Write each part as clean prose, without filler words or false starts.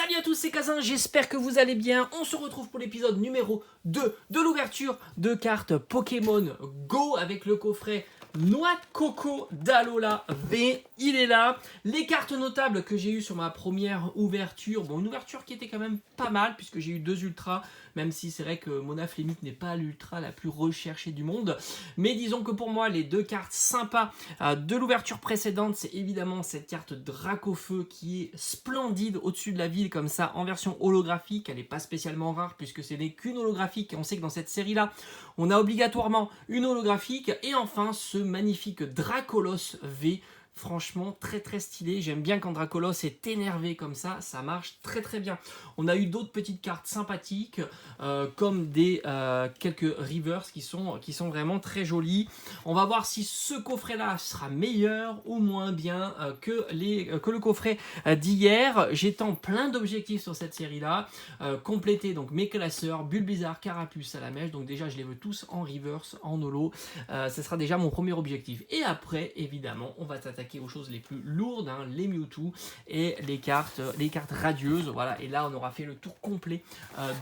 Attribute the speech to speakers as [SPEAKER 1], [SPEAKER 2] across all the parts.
[SPEAKER 1] Salut à tous, c'est Kazin, j'espère que vous allez bien. On se retrouve pour l'épisode numéro 2 de l'ouverture de cartes Pokémon Go avec le coffret Noix de Coco d'Alola V. Il est là. Les cartes notables que j'ai eues sur ma première ouverture, bon, une ouverture qui était quand même pas mal puisque j'ai eu 2 ultras, même si c'est vrai que Mona Flémite n'est pas l'ultra la plus recherchée du monde. Mais disons que pour moi, les 2 cartes sympas de l'ouverture précédente, c'est évidemment cette carte Dracofeu qui est splendide au-dessus de la ville comme ça en version holographique. Elle n'est pas spécialement rare puisque ce n'est qu'une holographique et on sait que dans cette série-là, on a obligatoirement une holographique. Et enfin, ce magnifique Dracolos V. Franchement, très très stylé. J'aime bien quand Dracolos est énervé comme ça marche très très bien. On a eu d'autres petites cartes sympathiques, comme des quelques Rivers qui sont vraiment très jolies. On va voir si ce coffret-là sera meilleur ou moins bien que le coffret d'hier. J'étends plein d'objectifs sur cette série-là. Compléter donc mes classeurs, Bulbizarre, Carapuce, Salamèche. Donc déjà, je les veux tous en Reverse, en holo. Ce sera déjà mon premier objectif. Et après, évidemment, on va s'attaquer aux choses les plus lourdes, hein, les Mewtwo et les cartes radieuses. Voilà, et là on aura fait le tour complet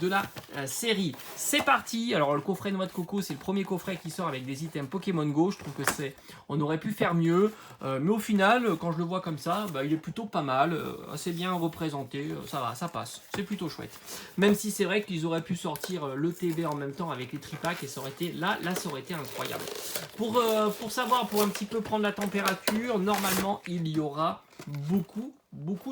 [SPEAKER 1] de la série. C'est parti. Alors le coffret Noix de Coco, c'est le premier coffret qui sort avec des items Pokémon Go. Je trouve que on aurait pu faire mieux, mais au final, quand je le vois comme ça, il est plutôt pas mal, assez bien représenté. Ça va, ça passe. C'est plutôt chouette. Même si c'est vrai qu'ils auraient pu sortir le TB en même temps avec les tripacks et ça aurait été là, ça aurait été incroyable. Pour savoir, pour un petit peu prendre la température, normalement, il y aura beaucoup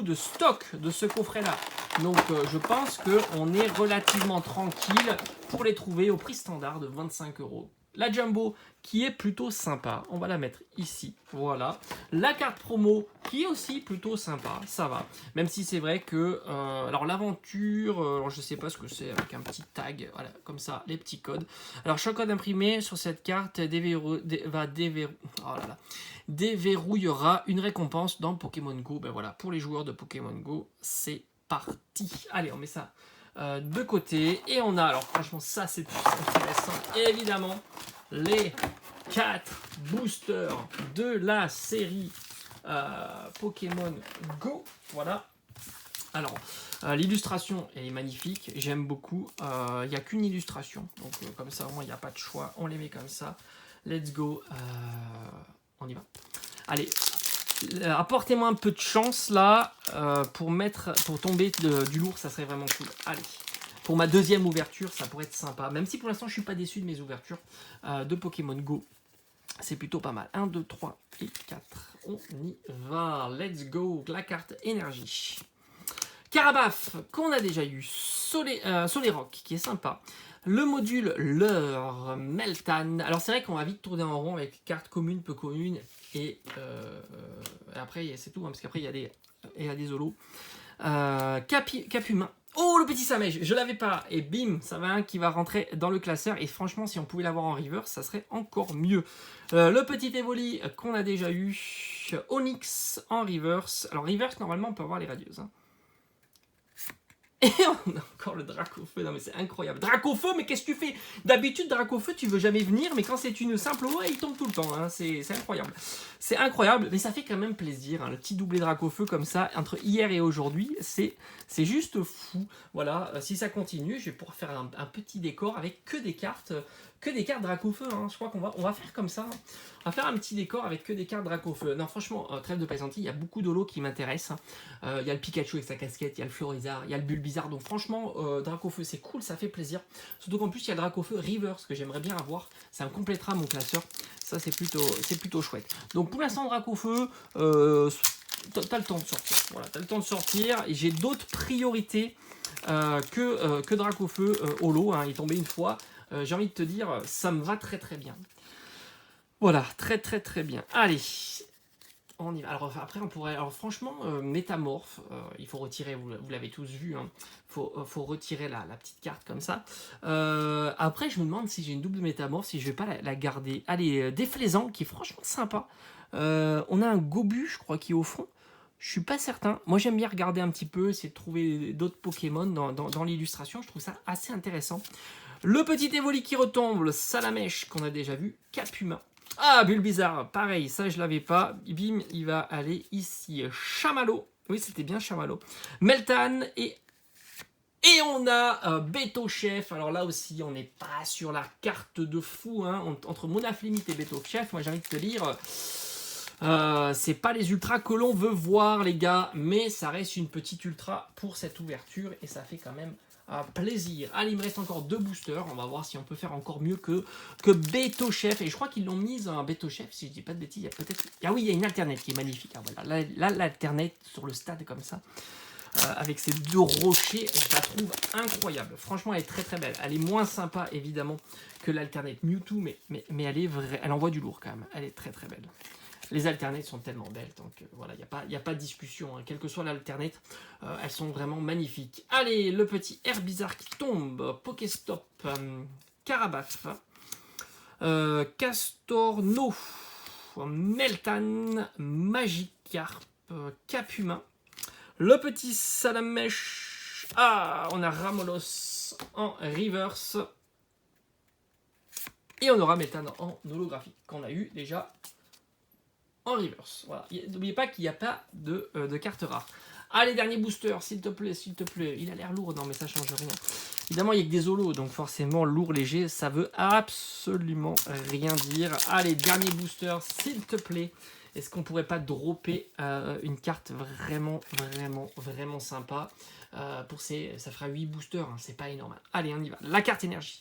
[SPEAKER 1] de stock de ce coffret-là. Donc, je pense qu'on est relativement tranquille pour les trouver au prix standard de 25 €. La Jumbo qui est plutôt sympa, on va la mettre ici, voilà. La carte promo qui est aussi plutôt sympa, ça va. Même si c'est vrai que, alors l'aventure, alors je sais pas ce que c'est avec un petit tag, voilà, comme ça, les petits codes. Alors chaque code imprimé sur cette carte déverrouillera une récompense dans Pokémon Go. Ben voilà, pour les joueurs de Pokémon Go, c'est parti. Allez, on met ça de côté. Et on a, alors franchement, ça c'est plus intéressant, évidemment, les 4 boosters de la série Pokémon Go. Voilà. Alors, l'illustration est magnifique, j'aime beaucoup. Il n'y a qu'une illustration, donc comme ça, il n'y a pas de choix. On les met comme ça. Let's go. On y va. Allez. Apportez-moi un peu de chance là pour tomber du lourd, ça serait vraiment cool. Allez, pour ma deuxième ouverture, ça pourrait être sympa. Même si pour l'instant je suis pas déçu de mes ouvertures de Pokémon Go, c'est plutôt pas mal. 1, 2, 3 et 4. On y va. Let's go. La carte énergie. Carabaf qu'on a déjà eu. Solerock qui est sympa. Le module Leur Meltan. Alors c'est vrai qu'on va vite tourner en rond avec cartes communes, peu communes. Et après, c'est tout, hein, parce qu'après, il y a des holos. Capumain. Oh, le petit Salamèche, je l'avais pas. Et bim, ça va un qui va rentrer dans le classeur. Et franchement, si on pouvait l'avoir en reverse, ça serait encore mieux. Le petit Evoli qu'on a déjà eu. Onyx en reverse. Alors, reverse, normalement, on peut avoir les radieuses. Hein. Et on a encore le Dracofeu. Non mais c'est incroyable. Dracofeu, mais qu'est-ce que tu fais? D'habitude, Dracofeu, tu veux jamais venir, mais quand c'est une simple voix, il tombe tout le temps. Hein. C'est incroyable. C'est incroyable, mais ça fait quand même plaisir. Hein. Le petit doublé Dracofeu comme ça, entre hier et aujourd'hui, c'est juste fou. Voilà, si ça continue, je vais pouvoir faire un petit décor avec que des cartes Dracofeu. Hein. Je crois qu'on va faire comme ça. Hein. On va faire un petit décor avec que des cartes Dracofeu. Non, franchement, trêve de plaisanterie, il y a beaucoup d'holos qui m'intéressent. Il y a le Pikachu avec sa casquette, il y a le Florizard, il y a le Bulbizarre. Donc franchement, Dracofeu, c'est cool, ça fait plaisir. Surtout qu'en plus, il y a le Dracofeu Reverse que j'aimerais bien avoir. Ça me complétera mon classeur. Ça, c'est plutôt chouette. Donc pour l'instant, Dracofeu, t'as le temps de sortir. Voilà, t'as le temps de sortir. Et j'ai d'autres priorités que Dracofeu holo. Hein, il est tombé une fois. J'ai envie de te dire, ça me va très très bien. Voilà, très très très bien. Allez, on y va. Alors après, on pourrait... Alors franchement, Métamorphe, il faut retirer, vous l'avez tous vu, hein, faut retirer la petite carte comme ça. Après, je me demande si j'ai une double Métamorphe, si je vais pas la garder. Allez, Déflaisant, qui est franchement sympa. On a un Gobu, je crois, qui est au fond. Je suis pas certain. Moi, j'aime bien regarder un petit peu, essayer de trouver d'autres Pokémon dans l'illustration. Je trouve ça assez intéressant. Le petit Evoli qui retombe, le Salamèche qu'on a déjà vu, Capumain. Ah, Bulbizarre, pareil, ça je l'avais pas. Bim, il va aller ici. Chamallow, Oui, c'était bien Chamallow. Meltan et on a Beto Chef. Alors là aussi, on n'est pas sur la carte de fou. Hein. Entre Monaflimite et Beto Chef, moi j'ai envie de te dire, c'est pas les ultras que l'on veut voir, les gars. Mais ça reste une petite ultra pour cette ouverture. Et ça fait quand même plaisir. Allez, il me reste encore 2 boosters. On va voir si on peut faire encore mieux que Beto Chef. Et je crois qu'ils l'ont mise un Beto Chef, si je dis pas de bêtises. Il y a peut-être. Ah oui, il y a une alternate qui est magnifique. Ah, voilà. Là, l'alternate sur le stade comme ça. Avec ces 2 rochers, je la trouve incroyable. Franchement, elle est très très belle. Elle est moins sympa, évidemment, que l'alternate Mewtwo, mais elle envoie du lourd quand même. Elle est très très belle. Les alternates sont tellement belles, donc voilà, il n'y a pas de discussion. Hein. Quelle que soit l'alternate, elles sont vraiment magnifiques. Allez, le petit Herbizarre qui tombe. Pokéstop, Carabaf, Castorno, Meltan, Magikarp, Capumin. Le petit Salamèche. Ah, on a Ramolos en reverse. Et on aura Meltan en holographique, qu'on a eu déjà en reverse. Voilà. N'oubliez pas qu'il n'y a pas de cartes rares. Allez, dernier booster, s'il te plaît, s'il te plaît. Il a l'air lourd, non mais ça change rien. Évidemment, il n'y a que des holos, donc forcément, lourd, léger, ça veut absolument rien dire. Allez, dernier booster, s'il te plaît. Est-ce qu'on pourrait pas dropper une carte vraiment sympa ça fera 8 boosters, hein, c'est pas énorme. Allez, on y va. La carte énergie.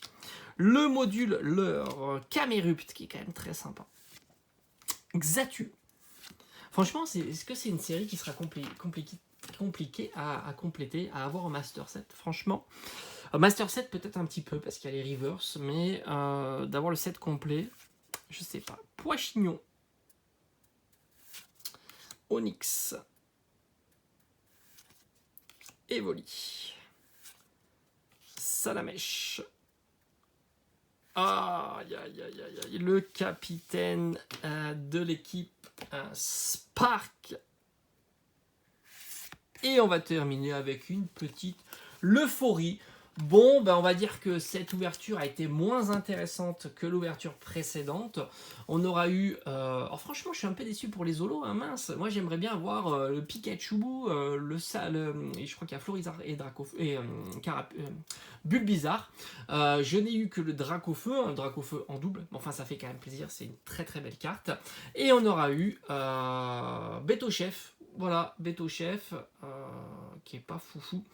[SPEAKER 1] Le module leur Camerupt, qui est quand même très sympa. Xatu. Franchement, est-ce que c'est une série qui sera compliquée à compléter, à avoir en Master Set? Franchement, Master Set peut-être un petit peu, parce qu'il y a les reverse, mais d'avoir le set complet, je sais pas. Poichignon. Onyx, Evoli, Salamèche, le capitaine de l'équipe Spark. Et on va terminer avec une petite euphorie. Bon, ben on va dire que cette ouverture a été moins intéressante que l'ouverture précédente. On aura eu... alors franchement, je suis un peu déçu pour les holos, hein, mince. Moi, j'aimerais bien avoir le Pikachu, je crois qu'il y a Florizarre et Bulbizarre. Je n'ai eu que le Dracofeu, un Dracofeu en double. Enfin, ça fait quand même plaisir, c'est une très très belle carte. Et on aura eu Beto Chef. Voilà, Beto Chef, qui est pas foufou.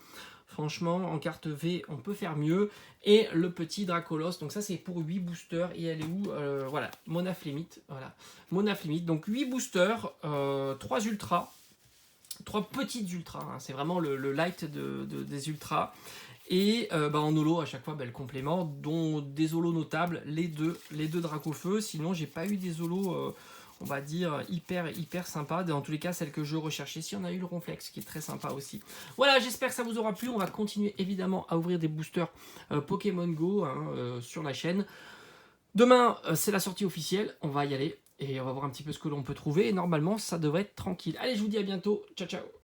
[SPEAKER 1] Franchement, en carte V, on peut faire mieux. Et le petit Dracolos, donc ça c'est pour 8 boosters. Et elle est où voilà, Monaflimite. Voilà, Monaflimite. Donc 8 boosters, 3 ultras, 3 petites ultras. Hein. C'est vraiment le light des ultras. Et en holo, à chaque fois, le complément, dont des holos notables, les deux Dracofeu. Sinon, j'ai pas eu des holos... on va dire hyper sympa. Dans tous les cas, celle que je recherchais. Si on a eu le Ronflex qui est très sympa aussi. Voilà, j'espère que ça vous aura plu. On va continuer évidemment à ouvrir des boosters Pokémon Go sur la chaîne. Demain, c'est la sortie officielle. On va y aller et on va voir un petit peu ce que l'on peut trouver. Et normalement, ça devrait être tranquille. Allez, je vous dis à bientôt. Ciao, ciao.